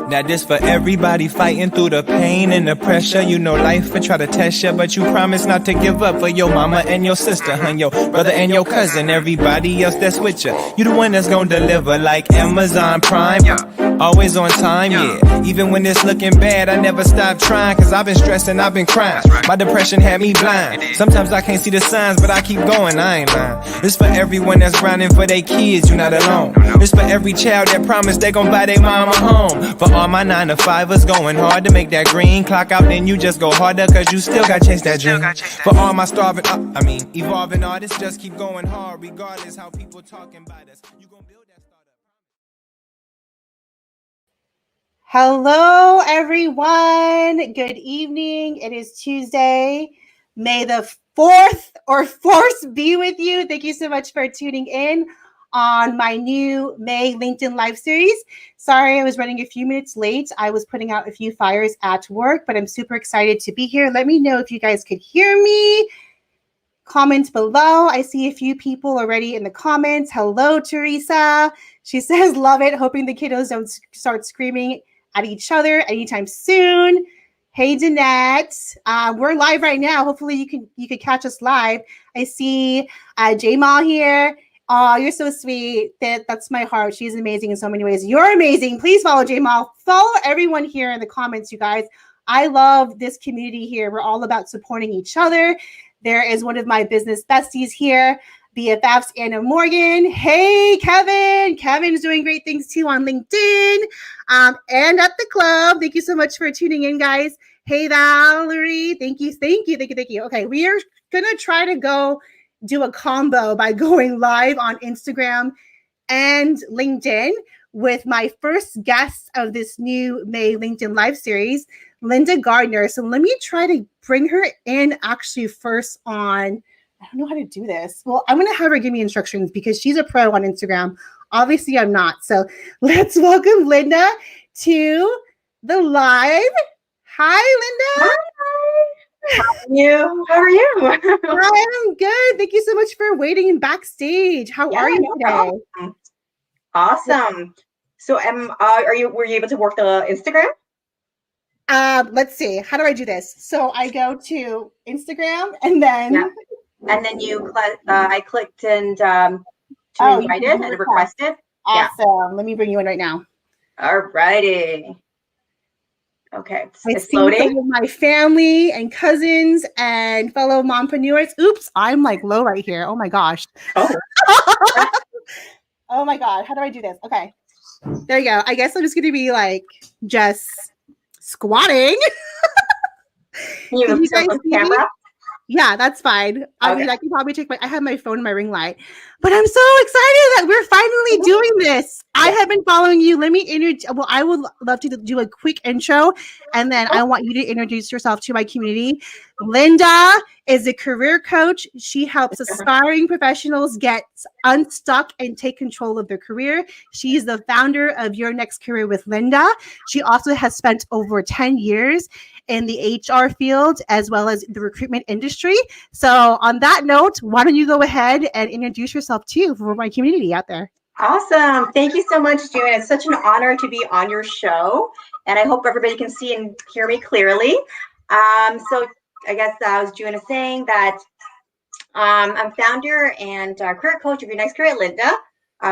Now this for everybody fighting through the pain and the pressure. You know life will try to test you, but you promise not to give up for your mama and your sister, and your brother and your cousin, everybody else that's with you. You the one that's gonna deliver like Amazon Prime. Always on time, yeah. Even when it's looking bad, I never stop trying, cause I've been stressing, I've been crying. My depression had me blind. Sometimes I can't see the signs, but I keep going, I ain't lying. It's for everyone that's grinding for their kids, you're not alone. It's for every child that promised they gon' buy their mama home. For all my 9-to-5ers going hard to make that green clock out, then you just go harder, cause you still got chase that dream. For all my evolving artists, just keep going hard, regardless how people talking about us. You gon' build that startup. Hello, everyone. Good evening. It is Tuesday. May the 4th or force be with you. Thank you so much for tuning in on my new May LinkedIn Live series. Sorry, I was running a few minutes late. I was putting out a few fires at work, but I'm super excited to be here. Let me know if you guys could hear me. Comment below. I see a few people already in the comments. Hello, Teresa. She says, love it. Hoping the kiddos don't start screaming at each other anytime soon. Hey, Danette. We're live right now. Hopefully you could catch us live. I see Jamal here. Oh, you're so sweet. That's my heart. She's amazing in so many ways. You're amazing. Please follow Jamal. Follow everyone here in the comments, you guys. I love this community here. We're all about supporting each other. There is one of my business besties here, BFFs, Anna Morgan. Hey, Kevin. Kevin's doing great things too on LinkedIn and at the club. Thank you so much for tuning in, guys. Hey, Valerie. Thank you. Okay, we are going to try to go do a combo by going live on Instagram and LinkedIn with my first guest of this new May LinkedIn Live series, Linda Gardner. So let me try to bring her in actually first on, I don't know how to do this. Well, I'm going to have her give me instructions because she's a pro on Instagram. Obviously, I'm not. So let's welcome Linda to the live. Hi, Linda. Hi. How are you? I am good. Thank you so much for waiting backstage. How are you today? Awesome. So, were you able to work the Instagram? Let's see. How do I do this? So I go to Instagram and then. Yeah. And then I clicked and to invite it and request it. Awesome. Yeah. Let me bring you in right now. All righty. Okay. It's loading. My family and cousins and fellow mompreneurs. Oops, I'm like low right here. Oh my gosh. Oh. Oh my God. How do I do this? Okay. There you go. I guess I'm just going to be like just squatting. Can you guys see camera? Yeah, that's fine. I mean, I can probably I have my phone and my ring light, but I'm so excited that we're finally doing this. Yeah. I have been following you. Let me introduce. Well, I would love to do a quick intro, and then I want you to introduce yourself to my community. Linda is a career coach. She helps aspiring professionals get unstuck and take control of their career. She's the founder of Your Next Career with Linda. She also has spent over 10 years in the HR field as well as the recruitment industry. So on that note, why don't you go ahead and introduce yourself too for my community out there. Awesome. Thank you so much, June. It's such an honor to be on your show. And I hope everybody can see and hear me clearly. So I guess I was June saying that I'm founder and career coach of Your Next Career at Linda.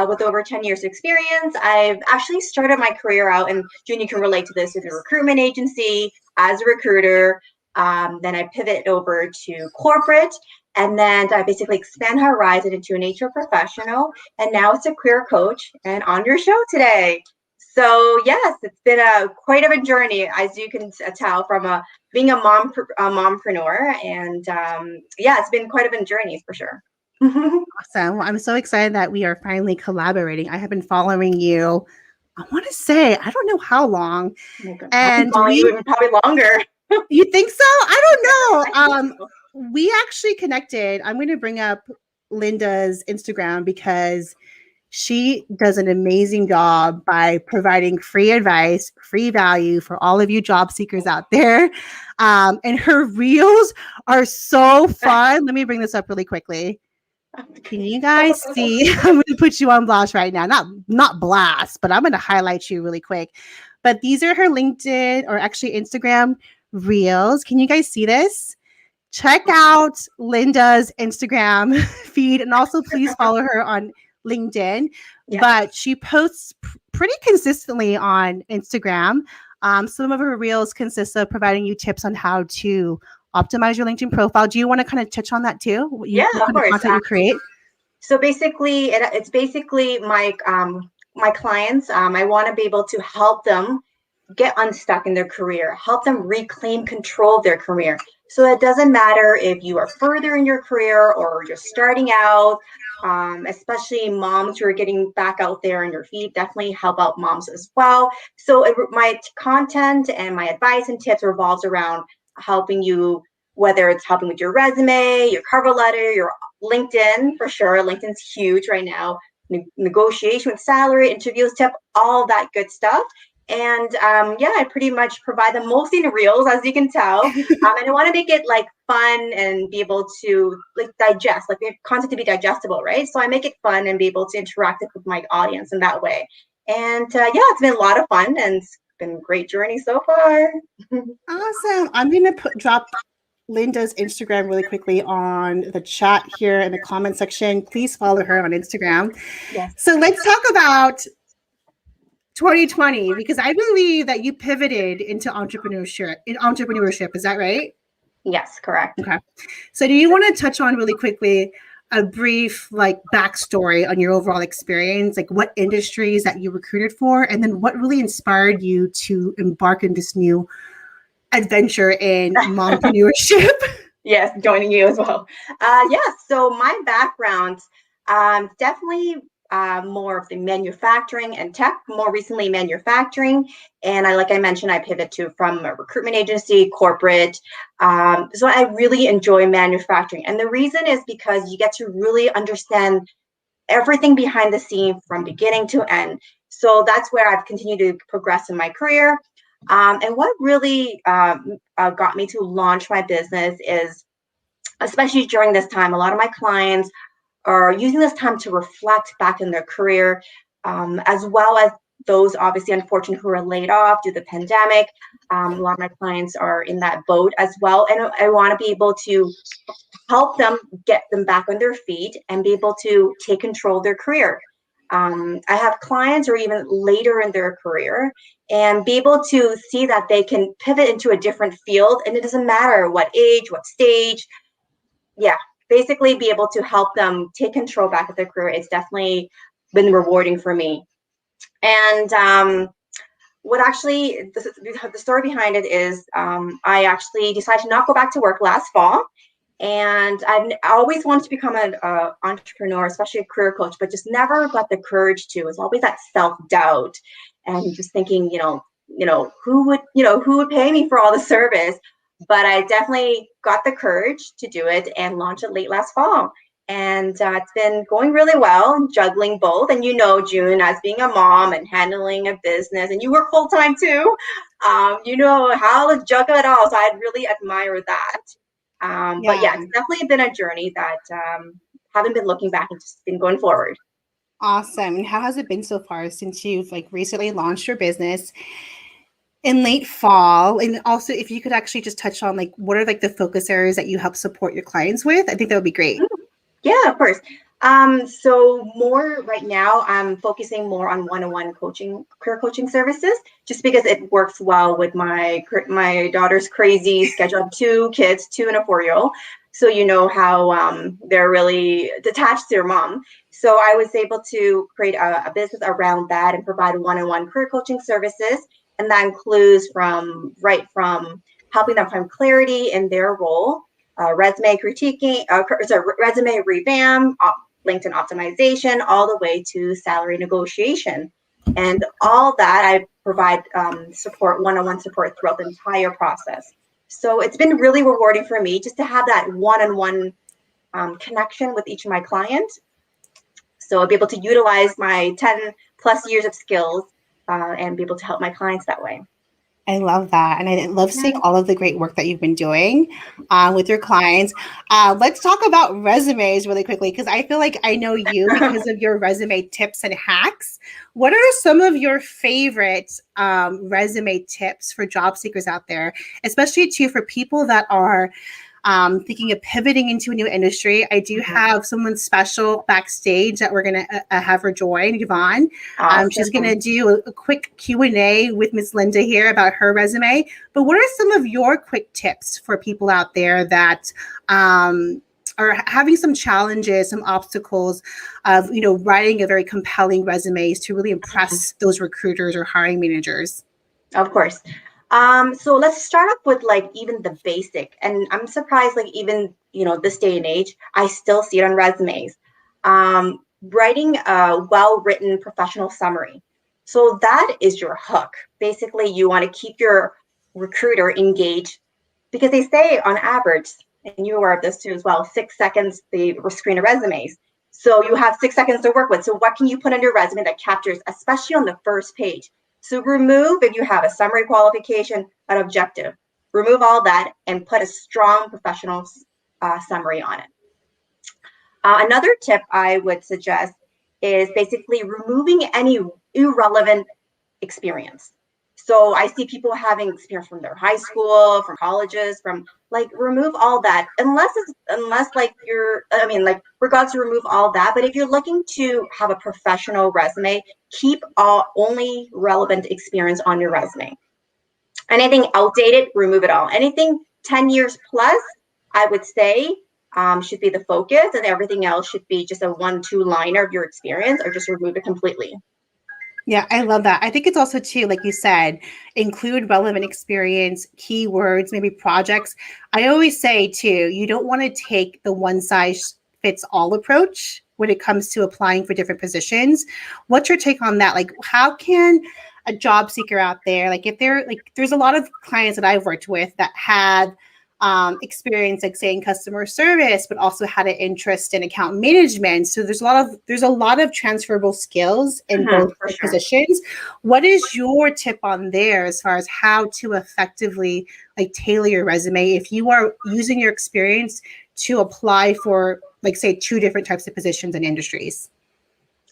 With over 10 years of experience. I've actually started my career out, and June, you can relate to this, with a recruitment agency as a recruiter. Then I pivot over to corporate, and then I basically expand my horizon into an HR professional. And now it's a career coach and on your show today. So yes, it's been quite of a journey, as you can tell from being a mompreneur. And it's been quite of a journey for sure. Awesome. Well, I'm so excited that we are finally collaborating. I have been following you, I want to say, I don't know how long. And you probably longer. You think so? I don't know. We actually connected. I'm going to bring up Linda's Instagram because she does an amazing job by providing free advice, free value for all of you job seekers out there. And her reels are so fun. Let me bring this up really quickly. Can you guys see? I'm going to put you on blast right now. Not blast, but I'm going to highlight you really quick. But these are her LinkedIn or actually Instagram reels. Can you guys see this? Check out Linda's Instagram feed and also please follow her on LinkedIn. Yeah. But she posts pretty consistently on Instagram. Some of her reels consist of providing you tips on how to optimize your LinkedIn profile. Do you want to kind of touch on that too? What Of kind course. of content you create? So basically, it's basically my clients. I want to be able to help them get unstuck in their career, help them reclaim control of their career. So it doesn't matter if you are further in your career or just starting out, especially moms who are getting back out there on your feet, definitely help out moms as well. So my content and my advice and tips revolves around helping you, whether it's helping with your resume, your cover letter, your LinkedIn, for sure. LinkedIn's huge right now. Negotiation with salary, interviews tip, all that good stuff. And I pretty much provide them mostly in reels, as you can tell. And I want to make it like fun and be able to like digest, like content to be digestible, right? So I make it fun and be able to interact with my audience in that way. And it's been a lot of fun and it's been a great journey so far. Awesome. I'm going to drop Linda's Instagram really quickly on the chat here in the comment section. Please follow her on Instagram. Yes. So let's talk about 2020 because I believe that you pivoted into entrepreneurship. Is that right? Yes, correct. Okay. So do you want to touch on really quickly a brief like backstory on your overall experience, like what industries that you recruited for, and then what really inspired you to embark in this new adventure in mompreneurship? Yes, joining you as well. So my background, definitely more of the manufacturing and tech, more recently manufacturing. And like I mentioned, I pivoted from a recruitment agency, corporate. So I really enjoy manufacturing. And the reason is because you get to really understand everything behind the scene from beginning to end. So that's where I've continued to progress in my career. And what really got me to launch my business is, especially during this time, a lot of my clients are using this time to reflect back in their career, as well as those obviously unfortunate who are laid off due to the pandemic. A lot of my clients are in that boat as well. And I want to be able to help them get them back on their feet and be able to take control of their career. I have clients who are even later in their career and be able to see that they can pivot into a different field. And it doesn't matter what age, what stage. Basically be able to help them take control back of their career. It's definitely been rewarding for me. And what actually, the story behind it is I actually decided to not go back to work last fall. And I always wanted to become an entrepreneur, especially a career coach, but just never got the courage to. It's always that self-doubt and just thinking, who would pay me for all the service? But I definitely got the courage to do it and launch it late last fall. And it's been going really well, juggling both. And June, as being a mom and handling a business, and you work full time too, you know how to juggle it all. So I really admire that. But it's definitely been a journey that haven't been looking back and just been going forward. Awesome. And how has it been so far since you've recently launched your business in late fall? And also if you could actually just touch on what are the focus areas that you help support your clients with, I think that would be great. Yeah, of course. So more right now, I'm focusing more on one-on-one coaching, career coaching services, just because it works well with my daughter's crazy schedule of 2 kids, 2 and a 4-year-old. So how they're really detached to their mom. So I was able to create a business around that and provide one-on-one career coaching services. And that includes from helping them find clarity in their role, resume critiquing, resume revamp, LinkedIn optimization, all the way to salary negotiation. And all that I provide support, one-on-one support throughout the entire process. So it's been really rewarding for me just to have that one-on-one connection with each of my clients. So I'll be able to utilize my 10 plus years of skills and be able to help my clients that way. I love that. And I love seeing Yeah. all of the great work that you've been doing with your clients. Let's talk about resumes really quickly, because I feel like I know you because of your resume tips and hacks. What are some of your favorite resume tips for job seekers out there, especially too for people that are thinking of pivoting into a new industry? I do have someone special backstage that we're going to have her join, Yvonne. She's going to do a quick Q&A with Miss Linda here about her resume. But what are some of your quick tips for people out there that are having some challenges, some obstacles of, writing a very compelling resumes to really impress those recruiters or hiring managers? Of course. So let's start off with like even the basic. And I'm surprised, like even, this day and age, I still see it on resumes. Writing a well-written professional summary. So that is your hook. Basically, you want to keep your recruiter engaged because they say on average, and you're aware of this too as well, 6 seconds they screen resumes. So you have 6 seconds to work with. So what can you put on your resume that captures, especially on the first page? So remove, if you have a summary, qualification, an objective, remove all that and put a strong professional summary on it. Another tip I would suggest is basically removing any irrelevant experience. So I see people having experience from their high school, from colleges, from like remove all that, unless like regardless to remove all that. But if you're looking to have a professional resume, keep only relevant experience on your resume. Anything outdated, remove it all. Anything 10 years plus, I would say, should be the focus, and everything else should be just a 1-2 liner of your experience, or just remove it completely. Yeah, I love that. I think it's also too, like you said, include relevant experience, keywords, maybe projects. I always say too, you don't want to take the one size fits all approach when it comes to applying for different positions. What's your take on that? Like, how can a job seeker out there, like if they're like, there's a lot of clients that I've worked with that have experience, like say in customer service, but also had an interest in account management. So there's a lot of transferable skills in both positions. What is your tip on there as far as how to effectively like tailor your resume if you are using your experience to apply for, like say, 2 different types of positions and industries?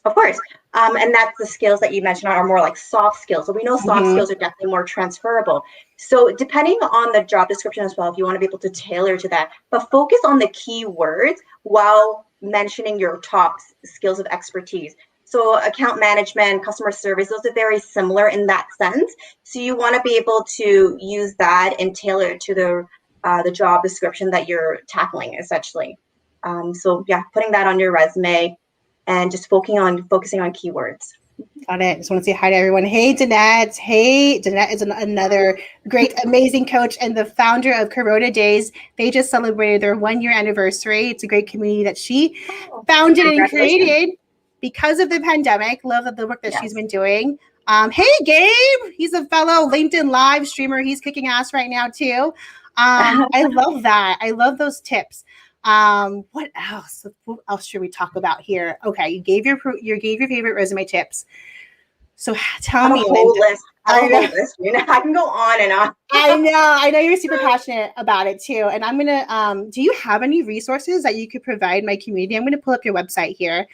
Of course. And that's the skills that you mentioned are more like soft skills. So we know soft skills are definitely more transferable. So depending on the job description as well, if you want to be able to tailor to that, but focus on the key words while mentioning your top skills of expertise. So account management, customer service, those are very similar in that sense. So you want to be able to use that and tailor it to the job description that you're tackling, essentially. So yeah, putting that on your resume and just focusing on keywords. Got it. Just want to say hi to everyone. Hey, Danette. Hey, Danette is another great, amazing coach and the founder of Corona Days. They just celebrated their 1-year anniversary. It's a great community that she founded and created because of the pandemic. Love the work that she's been doing. Hey, Gabe. He's a fellow LinkedIn Live streamer. He's kicking ass right now, too. I love that. I love those tips. What else? What else should we talk about here? Okay, you gave your favorite resume tips. So tell me, a whole list. I can go on and on. I know you're super passionate about it too. And I'm gonna do you have any resources that you could provide my community? I'm gonna pull up your website here.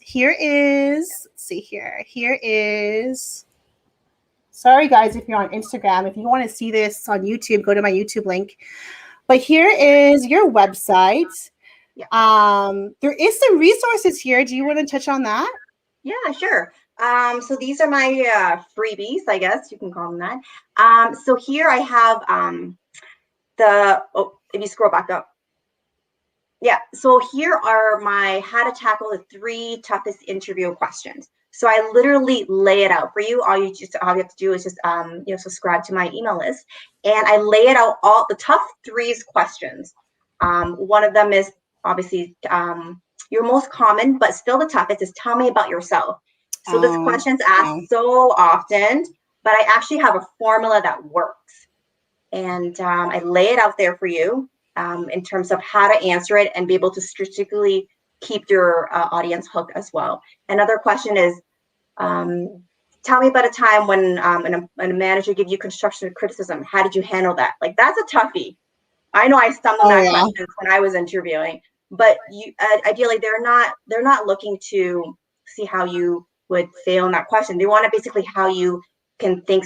Here is, let's see here. Here is, sorry guys, if you're on Instagram, if you want to see this on YouTube, go to my YouTube link. But here is your website. There is some resources here. Do you want to touch on that? Yeah, sure. So these are my freebies, I guess you can call them that. So here I have if you scroll back up. Yeah, so here are my how to tackle the 3 toughest interview questions. So I literally lay it out for you. All you have to do is just subscribe to my email list, and I lay it out all the top 3 questions. One of them is obviously your most common, but still the toughest is tell me about yourself. So this question's asked so often, but I actually have a formula that works, and I lay it out there for you in terms of how to answer it and be able to strategically keep your audience hooked as well. Another question is, tell me about a time when a manager gave you constructive criticism. How did you handle that? Like, that's a toughie. I know I stumbled on that question when I was interviewing, but you ideally they're not looking to see how you would fail in that question. They want to basically how you can think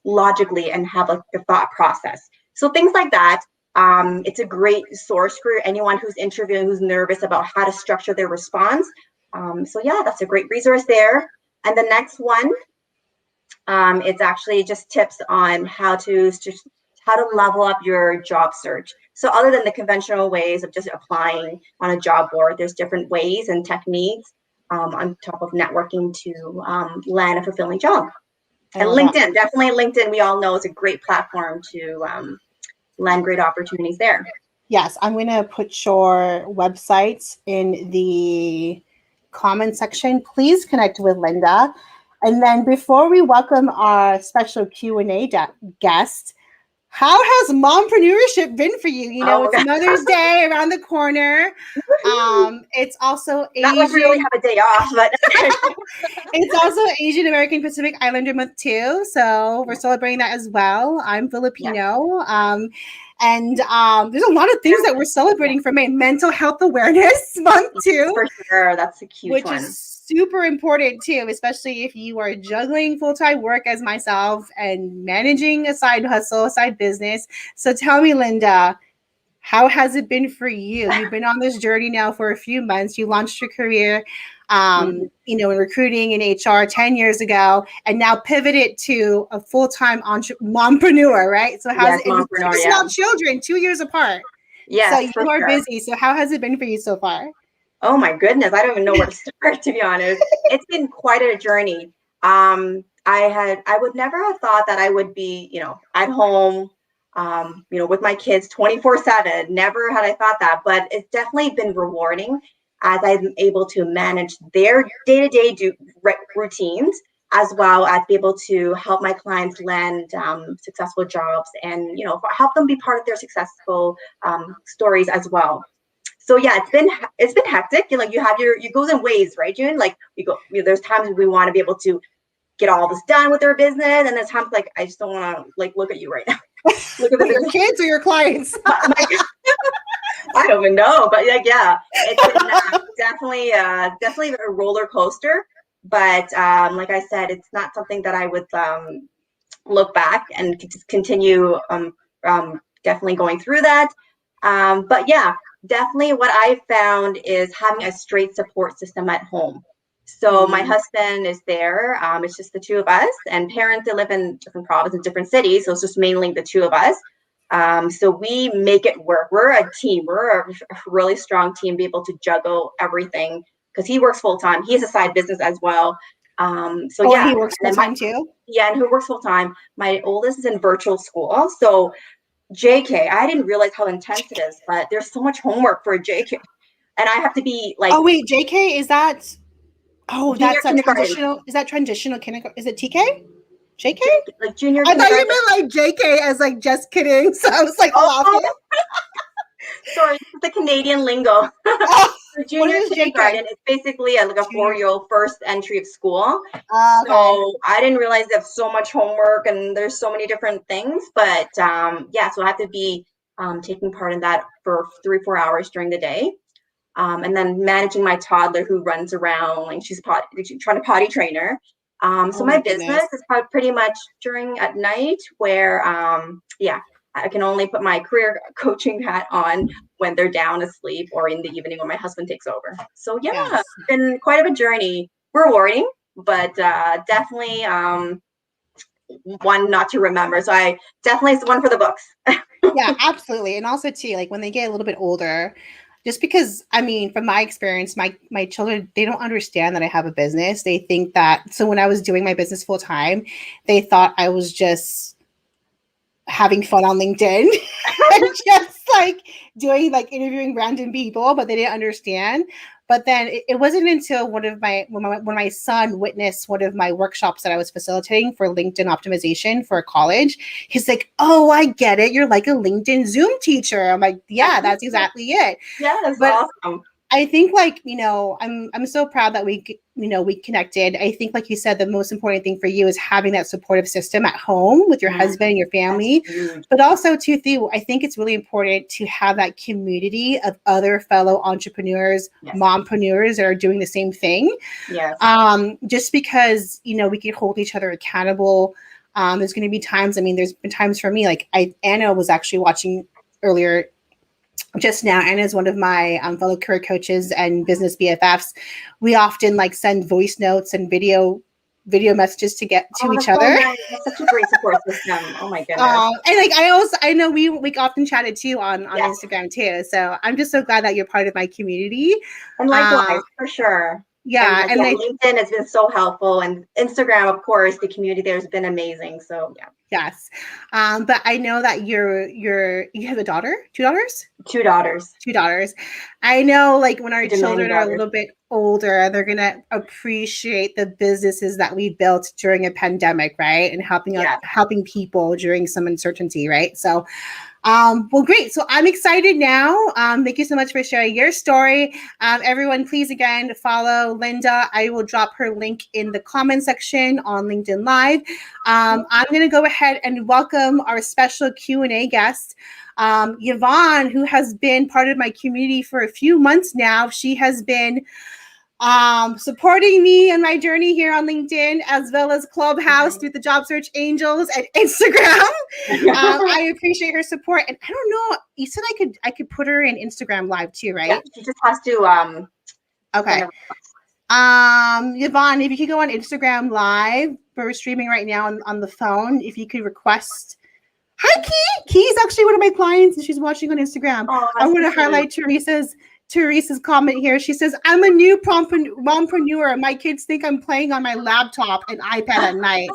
logically and have like the thought process. So things like that. It's a great source for anyone who's interviewing, who's nervous about how to structure their response. So yeah, that's a great resource there. And the next one, it's actually just tips on how to level up your job search. So other than the conventional ways of just applying on a job board, there's different ways and techniques on top of networking to land a fulfilling job. And LinkedIn, definitely LinkedIn, we all know is a great platform to land great opportunities there. Yes, I'm going to put your websites in the comment section. Please connect with Linda. And then before we welcome our special Q&A guest, how has mompreneurship been for you? You know, it's Mother's Day around the corner. It's also Asian. Not like we really have a day off, but it's also Asian American Pacific Islander Month too. So we're celebrating that as well. I'm Filipino. And there's a lot of things that we're celebrating for May. Mental Health Awareness Month too. For sure, that's a huge one. Which is super important too, especially if you are juggling full-time work as myself and managing a side hustle, a side business. So tell me, Linda, how has it been for you? You've been on this journey now for a few months. You launched your career, you know, in recruiting in HR 10 years ago, and now pivoted to a full-time mompreneur, right? So how's it? It's not children, 2 years apart. Yes, so you are busy. So how has it been for you so far? Oh my goodness, I don't even know where to start, to be honest. It's been quite a journey. I would never have thought that I would be, you know, at home, you know, with my kids 24/7. Never had I thought that, but it's definitely been rewarding as I'm able to manage their day-to-day routines, as well as be able to help my clients land successful jobs and, you know, help them be part of their successful stories as well. So yeah, it's been hectic. You know, you have your goes in waves, right, June? Like there's times we want to be able to get all this done with our business, and there's times like I just don't want to like look at you right now. Look at your kids or your clients. I don't even know, but like yeah, it's been definitely a roller coaster. But like I said, it's not something that I would look back and just continue definitely going through that. But yeah. Definitely what I found is having a straight support system at home. So my husband is there. It's just the two of us, and parents, they live in different provinces, different cities. So it's just mainly the two of us. So we make it work. We're a team. We're a really strong team, be able to juggle everything because he works full time. He has a side business as well. So yeah, he works full time too. Yeah, and who works full time. My oldest is in virtual school. So JK, I didn't realize how intense it is, but there's so much homework for a JK. And I have to be like... Oh, wait, JK, is that... Oh, that's a transitional... Is that transitional kindergarten? Is it TK? JK? Like junior I thought you meant like JK as like just kidding. So I was like laughing. Sorry, the Canadian lingo. So junior kindergarten is basically like a 4-year-old first entry of school. So I didn't realize they have so much homework and there's so many different things. But yeah, so I have to be taking part in that for 3-4 hours during the day. And then managing my toddler who runs around, like she's trying to potty train her. So my business is pretty much at night where, yeah, I can only put my career coaching hat on when they're down asleep or in the evening when my husband takes over. So yeah, it's been quite of a journey. Rewarding, but definitely one not to remember. So I definitely it's one for the books. Yeah, absolutely. And also too, like when they get a little bit older, just because, I mean, from my experience, my children, they don't understand that I have a business. They think that, so when I was doing my business full time, they thought I was just having fun on LinkedIn and just like doing like interviewing random people, but they didn't understand. But then it wasn't until when my son witnessed one of my workshops that I was facilitating for LinkedIn optimization for college, he's like, "Oh, I get it. You're like a LinkedIn Zoom teacher." I'm like, "Yeah, that's exactly it." Yeah, that's but, awesome. I think like, I'm so proud that we connected. I think like you said, the most important thing for you is having that supportive system at home with your husband and your family. But also too, Theo, I think it's really important to have that community of other fellow entrepreneurs, mompreneurs that are doing the same thing. Yes. Just because, we can hold each other accountable. There's going to be times, there's been times for me, like Anna was actually watching earlier just now. Anna is one of my fellow career coaches and business BFFs. We often like send voice notes and video messages to get to each other. Nice. That's such a great support system. Oh my goodness. And like I know we often chatted too on Instagram too. So I'm just so glad that you're part of my community. And likewise, for sure. Yeah, and LinkedIn has been so helpful, and Instagram, of course, the community there has been amazing. So yeah. Yes, but I know that you have a daughter, two daughters. Two daughters. I know, like when our children are a little bit older, they're gonna appreciate the businesses that we built during a pandemic, right? And helping people during some uncertainty, right? So. Well, great. So I'm excited now. Thank you so much for sharing your story. Everyone, please again follow Linda. I will drop her link in the comment section on LinkedIn Live. I'm going to go ahead and welcome our special Q&A guest, Yvonne, who has been part of my community for a few months now. She has been supporting me in my journey here on LinkedIn, as well as Clubhouse through the Job Search Angels and Instagram. I appreciate her support. And I don't know, you said I could put her in Instagram Live too, right? Yeah, she just has to okay. Yvonne, if you could go on Instagram Live, we're streaming right now on the phone. If you could request. Hi, Key. Key's actually one of my clients, and she's watching on Instagram. I want to highlight Teresa's comment here. She says, I'm a new mompreneur. My kids think I'm playing on my laptop and iPad at night.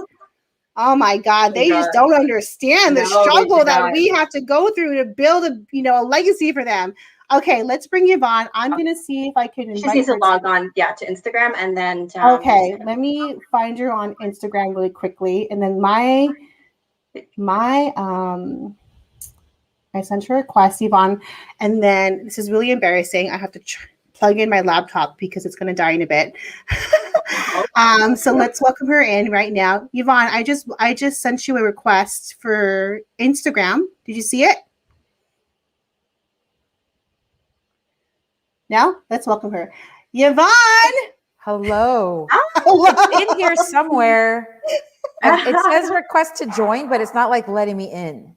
Oh my God. They just don't understand the struggle that we have to go through to build a legacy for them. Okay, let's bring Yvonne. I'm going to see if I can invite her. She needs to log on, to Instagram and then. Okay, let me find her on Instagram really quickly. And then I sent her a request, Yvonne, and then this is really embarrassing. I have to plug in my laptop because it's going to die in a bit. So let's welcome her in right now. Yvonne, I just sent you a request for Instagram. Did you see it? No? Let's welcome her. Yvonne! Hello. Hello. It's in here somewhere. It says request to join, but it's not like letting me in.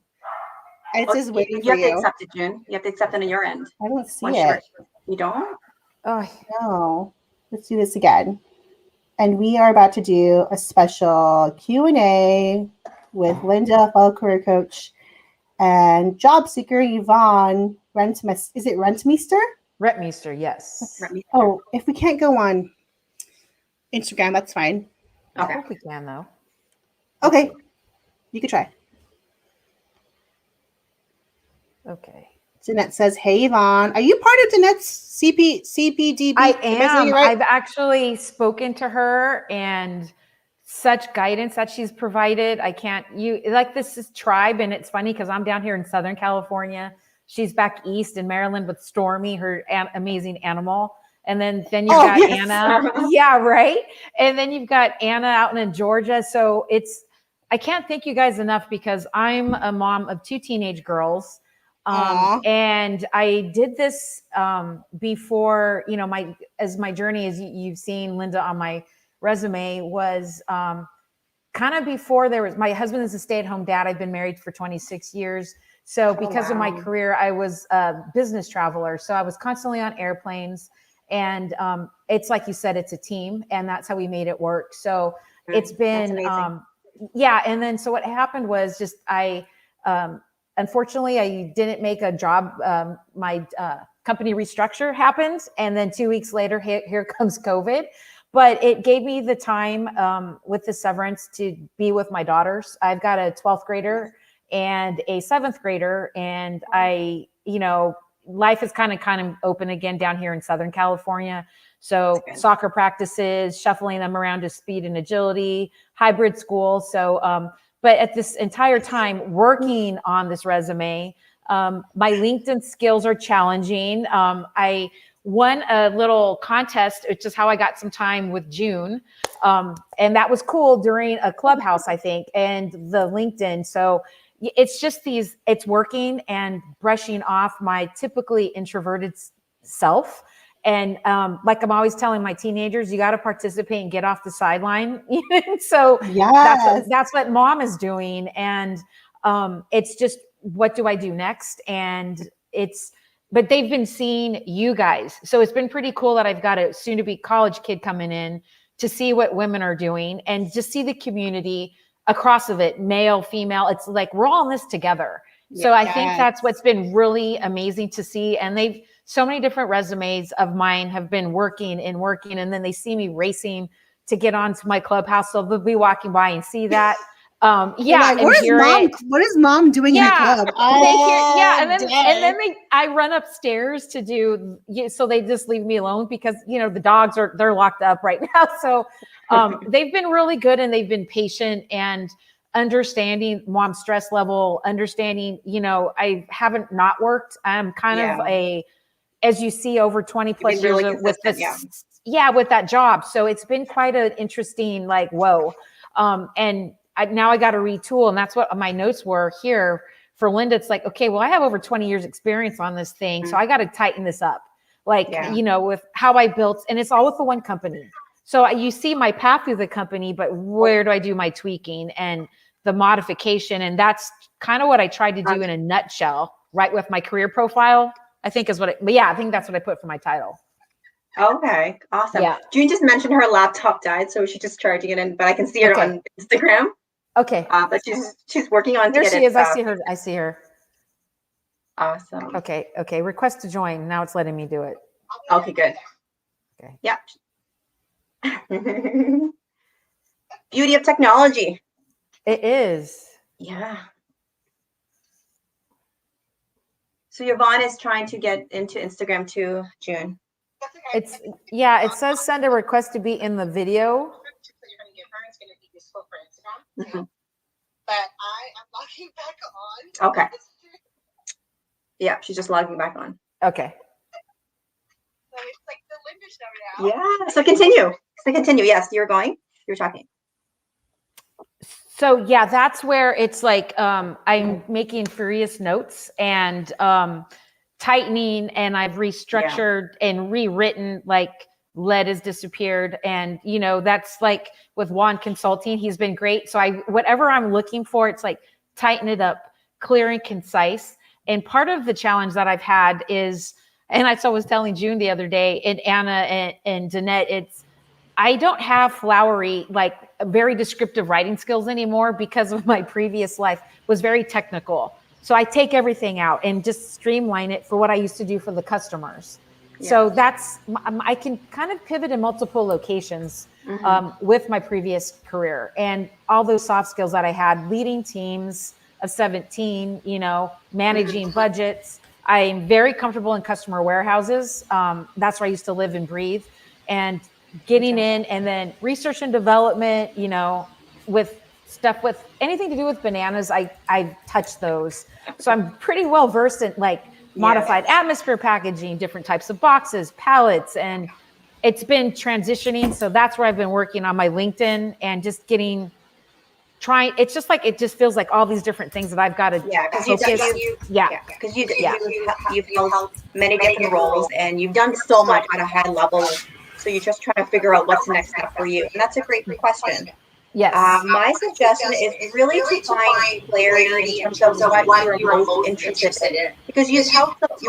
It's just waiting you for have to accept it, June. You have to accept it on your end. I don't see it. You don't? Oh no. Let's do this again. And we are about to do a special Q&A with Linda, fellow career coach, and job seeker Yvonne Rentmeester. Is it Rentmeester? Rentmeester, yes. Oh, if we can't go on Instagram, that's fine. Okay. I hope we can, though. Okay. You could try. Okay. Jeanette says, hey, Yvonne. Are you part of Jeanette's CPDB? I am. Right? I've actually spoken to her, and such guidance that she's provided. This is tribe, and it's funny because I'm down here in Southern California. She's back east in Maryland with Stormy, her amazing animal. And then you've got Anna. Yeah, right. And then you've got Anna out in Georgia. So I can't thank you guys enough because I'm a mom of 2 teenage girls. And I did this before, my journey, as you've seen, Linda, on my resume, was kind of before my husband is a stay-at-home dad. I've been married for 26 years. So because of my career, I was a business traveler. So I was constantly on airplanes. And it's like you said, it's a team, and that's how we made it work. So it's been, and then so what happened was just unfortunately, I didn't make a job. My company restructure happened, and then 2 weeks later, here comes COVID. But it gave me the time with the severance to be with my daughters. I've got a 12th grader and a 7th grader, and life is kind of open again down here in Southern California. So soccer practices, shuffling them around to speed and agility, hybrid school. So, but at this entire time working on this resume, my LinkedIn skills are challenging. won a little contest, which is how I got some time with June. And that was cool during a clubhouse, I think, and the LinkedIn. So it's just it's working and brushing off my typically introverted self. And like I'm always telling my teenagers, you got to participate and get off the sideline. So that's what Mom is doing. And it's just, what do I do next? And but they've been seeing you guys. So it's been pretty cool that I've got a soon to be college kid coming in to see what women are doing and just see the community across of it, male, female. It's like, we're all in this together. So I think that's what's been really amazing to see. And so many different resumes of mine have been working, and then they see me racing to get onto my clubhouse. So they'll be walking by and see that. Like, where's Mom? What is Mom doing in the club? And then I run upstairs to do, so they just leave me alone because, the dogs they're locked up right now. So they've been really good, and they've been patient and understanding Mom's stress level, understanding, I haven't not worked. I'm kind of as you see, over 20 plus years with this, with that job. So it's been quite an interesting, like, whoa. And now I got to retool. And that's what my notes were here for Linda. It's like, okay, well, I have over 20 years experience on this thing. So I got to tighten this up, like, with how I built, and it's all with the one company. So you see my path through the company, but where do I do my tweaking and the modification? And that's kind of what I tried to do in a nutshell, right? With my career profile, I think is I think that's what I put for my title. Okay, awesome. Yeah. June just mentioned her laptop died, so she's just charging it in, but I can see her on Instagram. Okay. But she's working on. There she is. I see her. Awesome. Okay. Request to join. Now it's letting me do it. Okay, good. Okay. Yeah. Beauty of technology. It is. Yeah. So Yvonne is trying to get into Instagram too, June. It says send a request to be in the video. Mm-hmm. But I am logging back on. Okay. Yeah, she's just logging back on. Okay. So it's like the Linda show now. Yeah. So continue. Yes, you're talking. So that's where it's like I'm making furious notes and tightening, and I've restructured and rewritten, like lead has disappeared. And, that's like with Juan Consulting, he's been great. So whatever I'm looking for, it's like tighten it up, clear and concise. And part of the challenge that I've had is, and I was telling June the other day, and Anna and Danette, I don't have flowery, like very descriptive writing skills anymore because of my previous life was very technical. So I take everything out and just streamline it for what I used to do for the customers. Yeah. So I can kind of pivot in multiple locations with my previous career and all those soft skills that I had, leading teams of 17, managing budgets. I'm very comfortable in customer warehouses. That's where I used to live and breathe, and getting in, and then research and development, with stuff with anything to do with bananas, I touch those. So I'm pretty well versed in like modified atmosphere packaging, different types of boxes, pallets, and it's been transitioning. So that's where I've been working on my LinkedIn and just it's just like, it just feels like all these different things that I've got to focus. Because you've held many different roles, and you've done so much at a high level. So you're just trying to figure out what's the next step for you. And that's a great question. Yes. My suggestion is really to find clarity in terms of what you're most interested in. Because you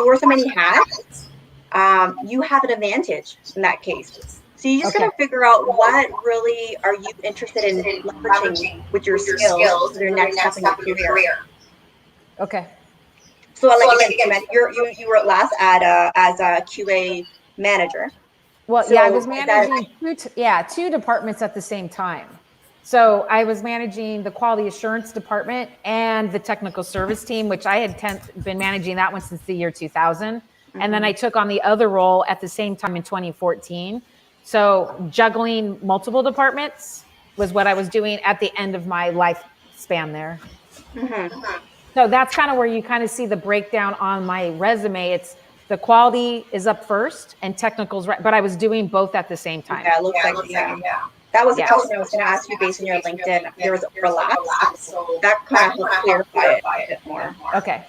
wear so many hats, you have an advantage in that case. So you just got to figure out what really are you interested in leveraging with your skills for your next step in your career. Okay. So again, you were last as a QA manager. Well, I was managing two departments at the same time. So I was managing the quality assurance department and the technical service team, which I had been managing that one since the year 2000. And then I took on the other role at the same time in 2014. So juggling multiple departments was what I was doing at the end of my lifespan there. So that's kind of where you kind of see the breakdown on my resume. It's the quality is up first and technical's right, but I was doing both at the same time. Yeah, it looks like, yeah. That was a question I was going to ask you based on your LinkedIn. There was overlap, so that kind of helps clarify it a bit more. Okay.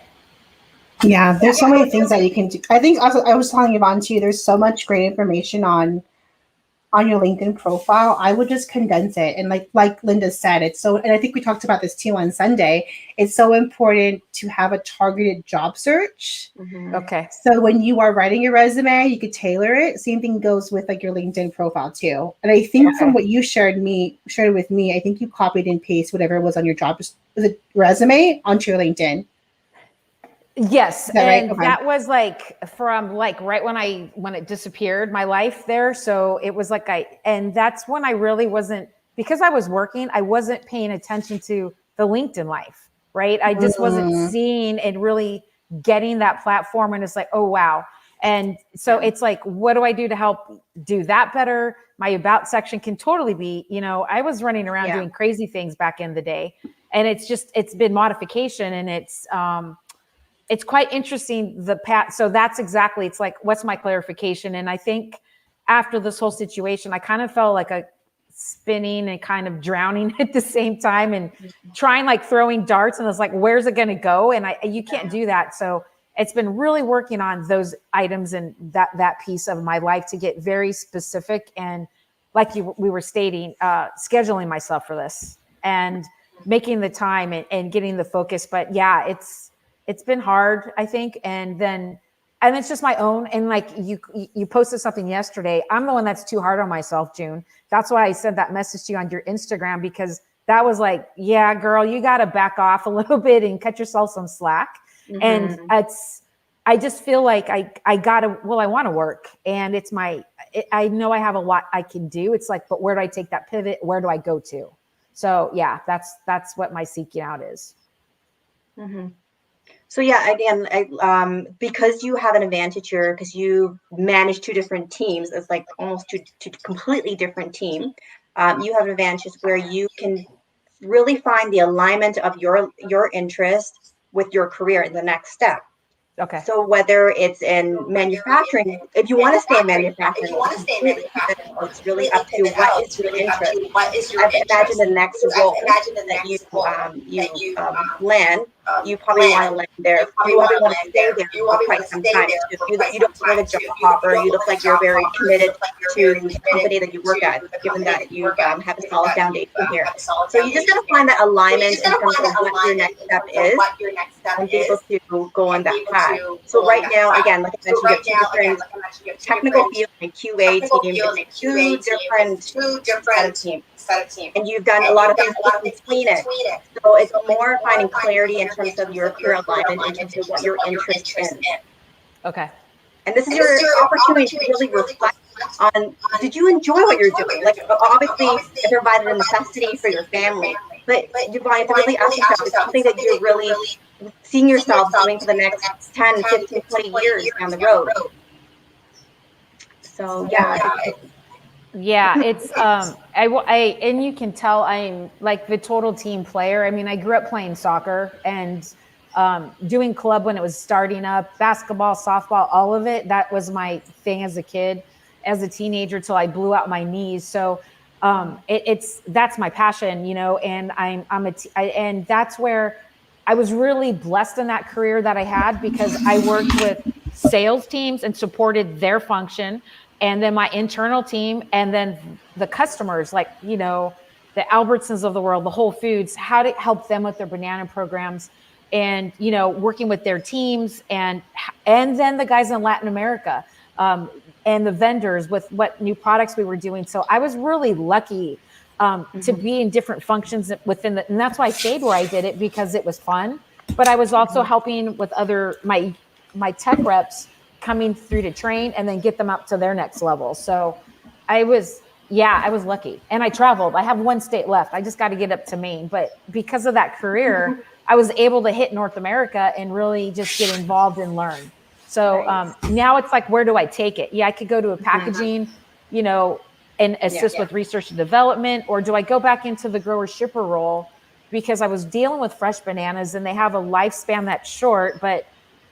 Yeah, there's so many things that you can do. I think also I was telling Yvonne too, there's so much great information on your LinkedIn profile. I would just condense it. And like Linda said, it's so, and I think we talked about this too on Sunday, it's so important to have a targeted job search. Okay. So when you are writing your resume, you could tailor it. Same thing goes with like your LinkedIn profile too. And I think from what you shared with me, I think you copied and pasted whatever was on your resume onto your LinkedIn. Yes, that right? and Okay. that was like from like right when it disappeared, my life there. So it was like and that's when I really wasn't, because I was working, I wasn't paying attention to the LinkedIn life, right? I just wasn't seeing and really getting that platform, and it's like, oh wow. And so it's like, what do I do to help do that better? My about section can totally be, I was running around doing crazy things back in the day, and it's been modification, and it's quite interesting, so that's exactly, it's like, what's my clarification? And I think after this whole situation, I kind of felt like a spinning and kind of drowning at the same time, and trying, like throwing darts, and it's like, where's it going to go? And you can't do that. So it's been really working on those items and that piece of my life to get very specific. And like we were stating, scheduling myself for this and making the time and getting the focus. But yeah, it's been hard, I think. And it's just my own. And like you posted something yesterday. I'm the one that's too hard on myself, June. That's why I sent that message to you on your Instagram, because that was like, yeah, girl, you got to back off a little bit and cut yourself some slack. And I just feel like I want to work, and I know I have a lot I can do. It's like, but where do I take that pivot? Where do I go to? So yeah, that's what my seeking out is. So yeah, again, because you have an advantage here, because you manage two different teams, it's like almost two completely different team. You have advantages where you can really find the alignment of your interest with your career in the next step. Okay. So whether it's in manufacturing, if you want to stay in manufacturing, it's really up to what is your interest. I imagine the next role that you land, you probably want to land there. You probably want to stay there for quite some time. You don't look like a job hopper. You look like you're very committed to the company that you work at, given that you have a solid foundation here. So you just got to find that alignment in terms of what your next step is, and be able to go on that path. So right now, again, like I mentioned, you have two different technical field and QA team. Two different set of teams. And you've done a lot of things between it. So it's more finding clarity in terms of your career alignment, in terms of what your interest is. Okay. And this is your opportunity to really reflect on, did you enjoy what you're doing? Like, obviously, it provided a necessity for your family, but you want to really ask yourself, is something that you're really seeing yourself doing for the next 10, 15, 20 years down the road? So, yeah. Yeah, it's and you can tell I'm like the total team player. I mean, I grew up playing soccer and doing club when it was starting up, basketball, softball, all of it. That was my thing as a kid, as a teenager, till I blew out my knees. So that's my passion, and and that's where I was really blessed in that career that I had, because I worked with sales teams and supported their function, and then my internal team, and then the customers, like, the Albertsons of the world, the Whole Foods, how to help them with their banana programs, and, working with their teams, and then the guys in Latin America, and the vendors with what new products we were doing. So I was really lucky to be in different functions within and that's why I stayed where I did it, because it was fun. But I was also helping with my tech reps coming through to train and then get them up to their next level. So I was lucky, and I traveled. I have one state left. I just got to get up to Maine. But because of that career, I was able to hit North America and really just get involved and learn. So now it's like, where do I take it? Yeah, I could go to a packaging, and assist with research and development, or do I go back into the grower shipper role, because I was dealing with fresh bananas and they have a lifespan that's short, but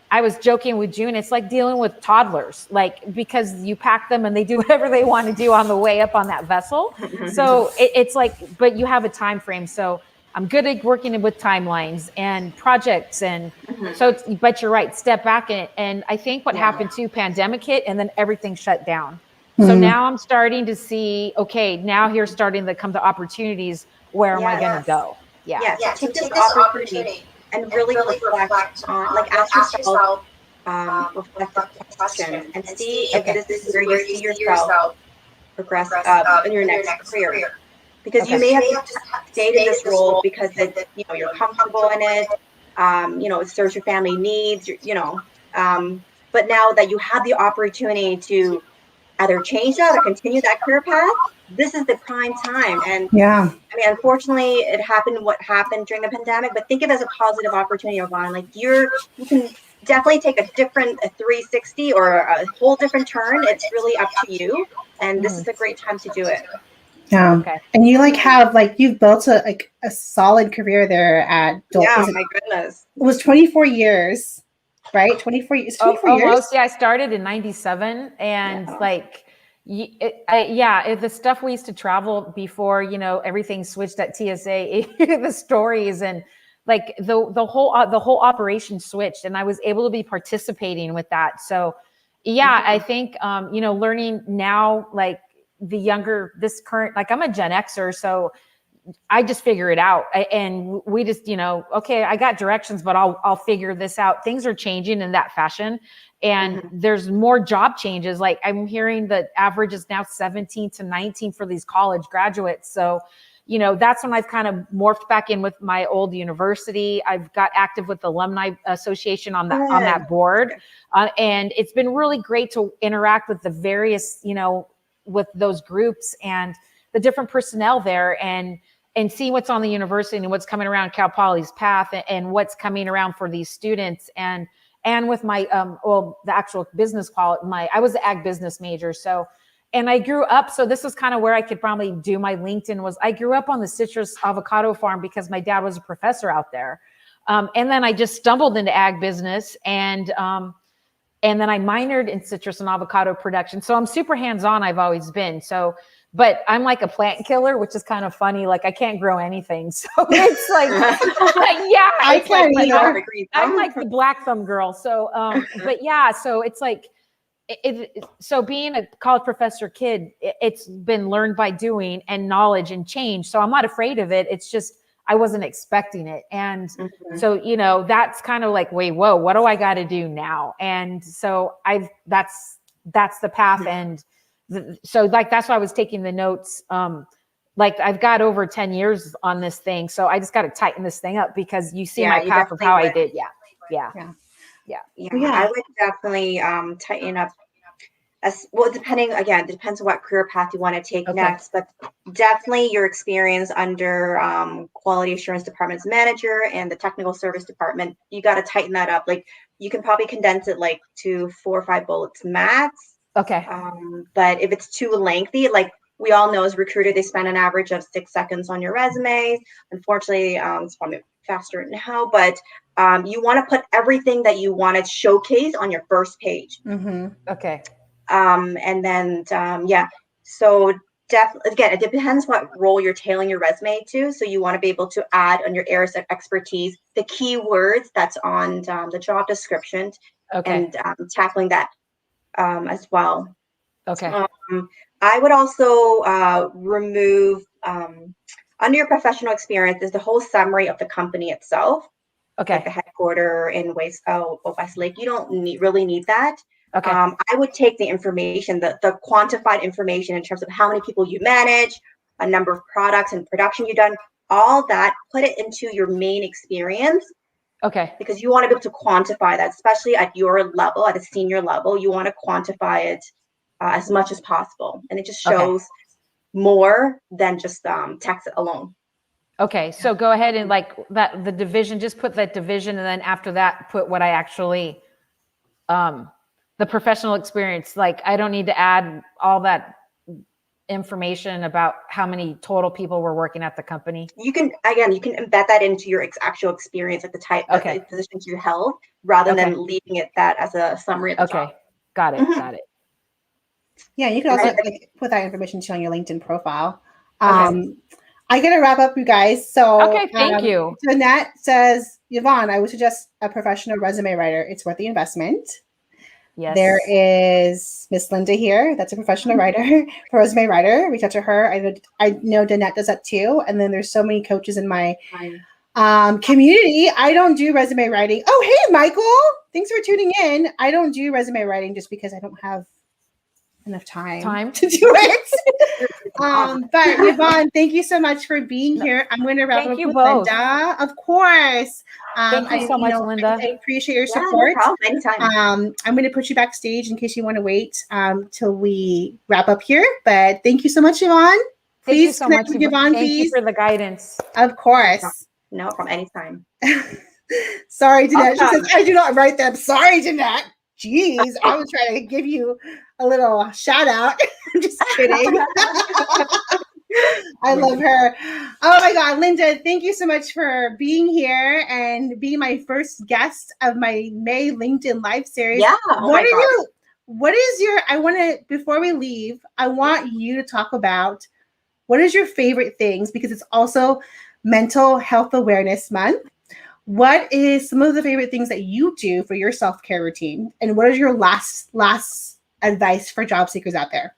I was joking with June, it's like dealing with toddlers, like, because you pack them and they do whatever they want to do on the way up on that vessel. So it's like, but you have a time frame. So I'm good at working with timelines and projects. And so, but you're right, step back. And I think what happened too, pandemic hit and then everything shut down. So now I'm starting to see, okay, now here's starting to come to opportunities. Where am I going to go? Yeah. So take this opportunity and really reflect on, like, ask yourself reflective questions and see if this is where you see yourself progress in your next career. Because you may have just stayed in this role because you're comfortable in it, it serves your family needs, but now that you have the opportunity to either change that or continue that career path, this is the prime time. And I mean, unfortunately, it happened what happened during the pandemic, but think of it as a positive opportunity, Yvonne. Like you can definitely take a 360 or a whole different turn. It's really up to you. And this is a great time to do it. Yeah. Okay. And you you've built a solid career there at my goodness. It was 24 years, right? 24 years. 24 years? Almost. Yeah. I started in 97 and the stuff we used to travel before, everything switched at TSA, the stories and like the whole operation switched and I was able to be participating with that. So I think, learning now, like this current, like I'm a Gen Xer, so I just figure it out. And we just, okay, I got directions, but I'll figure this out. Things are changing in that fashion. And there's more job changes. Like I'm hearing the average is now 17 to 19 for these college graduates. So, that's when I've kind of morphed back in with my old university. I've got active with the Alumni Association on that board. And it's been really great to interact with the various, with those groups and the different personnel there and see what's on the university and what's coming around Cal Poly's path and what's coming around for these students. And with my, the actual business I was an ag business major. So, and I grew up, so this is kind of where I could probably do my LinkedIn I grew up on the citrus avocado farm because my dad was a professor out there. And then I just stumbled into ag business and then I minored in citrus and avocado production. So I'm super hands-on, I've always been. So, but I'm like a plant killer, which is kind of funny. Like I can't grow anything. So it's like, I can't either. I'm like the black thumb girl. So, but so it's like, so being a college professor kid, it's been learned by doing and knowledge and change. So I'm not afraid of it. It's just, I wasn't expecting it. And so, that's kind of like, wait, whoa, what do I got to do now? And so that's the path. And so like, that's why I was taking the notes. Like I've got over 10 years on this thing. So I just got to tighten this thing up because you see my path of how I did. Yeah. I would definitely tighten up depending, again, it depends on what career path you want to take next, but definitely your experience under quality assurance department's manager and the technical service department, you got to tighten that up. Like you can probably condense it like to 4 or 5 bullets max. Okay. But if it's too lengthy, like we all know as a recruiter, they spend an average of 6 seconds on your resume. Unfortunately, it's probably faster now, but you want to put everything that you want to showcase on your first page. Okay. And then, so again, it depends what role you're tailoring your resume to. So you want to be able to add on your areas of expertise, the keywords that's on the job description and tackling that as well. Okay. I would also remove under your professional experience is the whole summary of the company itself. Okay. Like the headquarter in West Lake. You don't really need that. Okay. I would take the information, the quantified information in terms of how many people you manage, a number of products and production you've done, all that, put it into your main experience. Okay. Because you want to be able to quantify that, especially at your level, at a senior level, you want to quantify it as much as possible. And it just shows more than just text alone. Okay. So go ahead and like that, the division, just put that division. And then after that, put what I actually, the professional experience. Like I don't need to add all that information about how many total people were working at the company? You can embed that into your actual experience at the type of the positions you held, rather than leaving it that as a summary of the job. Got it. Got it. Yeah, you can also put that information too on your LinkedIn profile. I gotta wrap up, you guys. So thank you. Jeanette says, Yvonne, I would suggest a professional resume writer. It's worth the investment. Yes. There is Miss Linda here. That's a professional writer, resume writer. Reach out to her. I know Danette does that too. And then there's so many coaches in my community. I don't do resume writing. Oh, hey, Michael. Thanks for tuning in. I don't do resume writing just because I don't have enough time to do it. But Yvonne, thank you so much for being here. I'm going to wrap up with Linda. Of course. Thank you so much, Linda. I appreciate your support. No problem. Anytime. I'm going to put you backstage in case you want to wait till we wrap up here. But thank you so much, Yvonne. Please connect with Yvonne, Thank you for the guidance. Of course. No problem. Anytime. Sorry, Jeanette. She says, I do not write them. Sorry, Jeanette. Jeez, I was trying to give you a little shout out. I'm just kidding. I love her. Oh my God, Linda, thank you so much for being here and being my first guest of my May LinkedIn Live series. Yeah. Before we leave, I want you to talk about what is your favorite things, because it's also Mental Health Awareness Month. What is some of the favorite things that you do for your self-care routine? And what is your last advice for job seekers out there?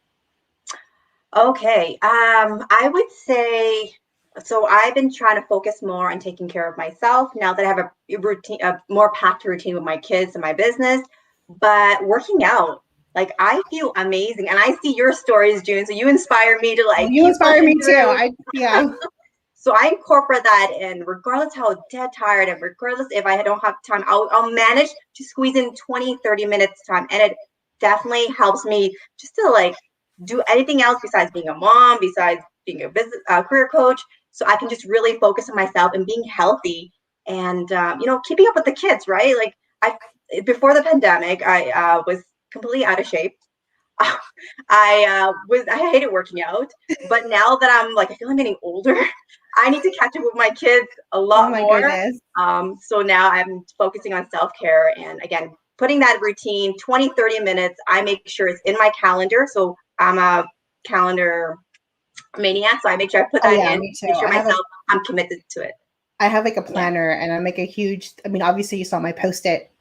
Okay. I would say, so I've been trying to focus more on taking care of myself now that I have a more packed routine with my kids and my business. But working out, like, I feel amazing. And I see your stories, June. So you inspire me to you inspire me too. So I incorporate that in, regardless how dead tired and regardless if I don't have time, I'll manage to squeeze in 20, 30 minutes time. And it definitely helps me just to do anything else besides being a mom, besides being a business career coach. So I can just really focus on myself and being healthy and, keeping up with the kids, right? Before the pandemic, I was completely out of shape. I hated working out, but now that I feel I'm getting older, I need to catch up with my kids a lot more. Goodness. So now I'm focusing on self-care and, again, putting that routine, 20, 30 minutes, I make sure it's in my calendar. So I'm a calendar maniac. So I make sure I put that in, make sure I'm committed to it. I have a planner and I make a huge, obviously you saw my Post-it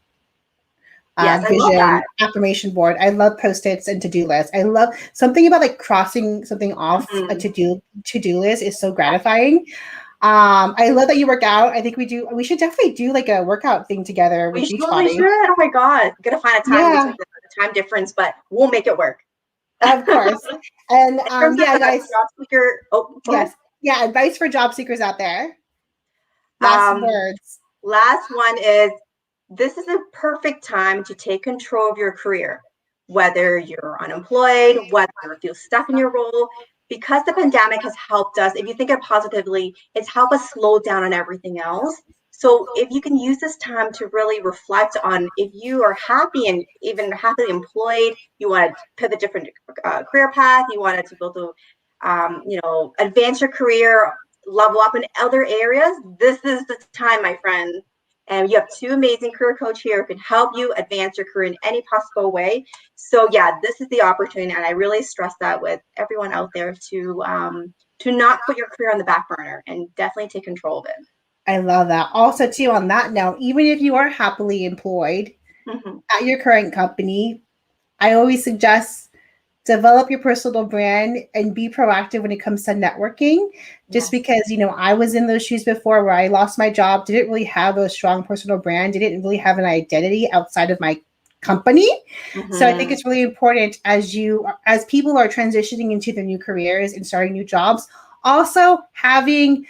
vision affirmation board. I love Post-its and to-do lists. I love something about crossing something off a to-do list is so gratifying. I love that you work out. I think we should definitely do a workout thing together with Beachbody. Should. Oh my God. Gotta find a time to the time difference, but we'll make it work. Of course. And guys. Job seeker. Advice for job seekers out there. Last words. Last one is, this is a perfect time to take control of your career, whether you're unemployed, whether you feel stuck in your role, because the pandemic has helped us. If you think of it positively, it's helped us slow down on everything else. So if you can use this time to really reflect on, if you are happy and even happily employed, you want to pivot different career path, you wanted to build advance your career, level up in other areas, this is the time, my friend. And you have two amazing career coaches here who can help you advance your career in any possible way. So this is the opportunity. And I really stress that with everyone out there to not put your career on the back burner and definitely take control of it. I love that. Also, too, on that note, even if you are happily employed at your current company, I always suggest develop your personal brand and be proactive when it comes to networking. Just because, I was in those shoes before where I lost my job, didn't really have a strong personal brand, didn't really have an identity outside of my company. So I think it's really important as people are transitioning into their new careers and starting new jobs, also having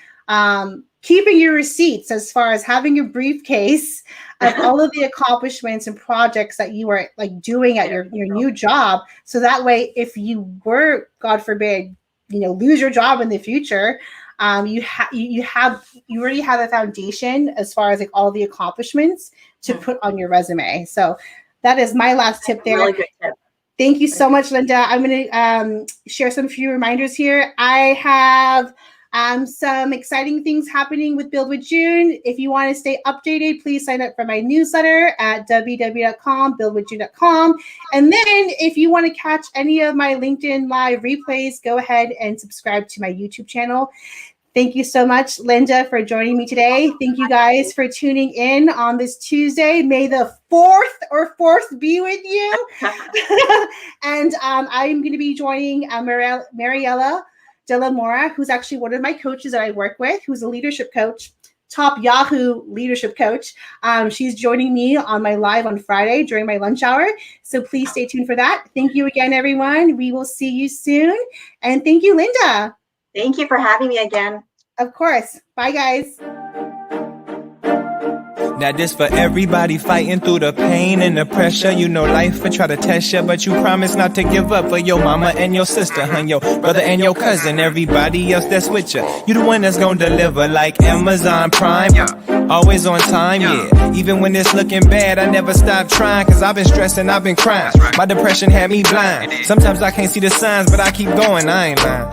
keeping your receipts, as far as having your briefcase of all of the accomplishments and projects that you are doing at your new job. So that way, if you were, God forbid, lose your job in the future, you already have a foundation as far as all the accomplishments to put on your resume. So that is my last tip there. Really good tip. Thank you so much, Linda. I'm going to share some few reminders here. I have some exciting things happening with Build with June. If you want to stay updated, please sign up for my newsletter at www.buildwithjune.com. And then if you want to catch any of my LinkedIn Live replays, go ahead and subscribe to my YouTube channel. Thank you so much, Linda, for joining me today. Thank you guys for tuning in on this Tuesday. May the 4th be with you. And I'm going to be joining Mariella De La Mora, who's actually one of my coaches that I work with, who's a leadership coach, top Yahoo leadership coach. She's joining me on my live on Friday during my lunch hour. So please stay tuned for that. Thank you again, everyone. We will see you soon. And thank you, Linda. Thank you for having me again. Of course. Bye, guys. Now this for everybody fighting through the pain and the pressure. You know life will try to test you, but you promise not to give up for your mama and your sister, your brother and your cousin, everybody else that's with you. You the one that's gonna deliver like Amazon Prime. Always on time, yeah. Even when it's looking bad, I never stop trying, cause I've been stressing, I've been crying. My depression had me blind. Sometimes I can't see the signs, but I keep going, I ain't lying.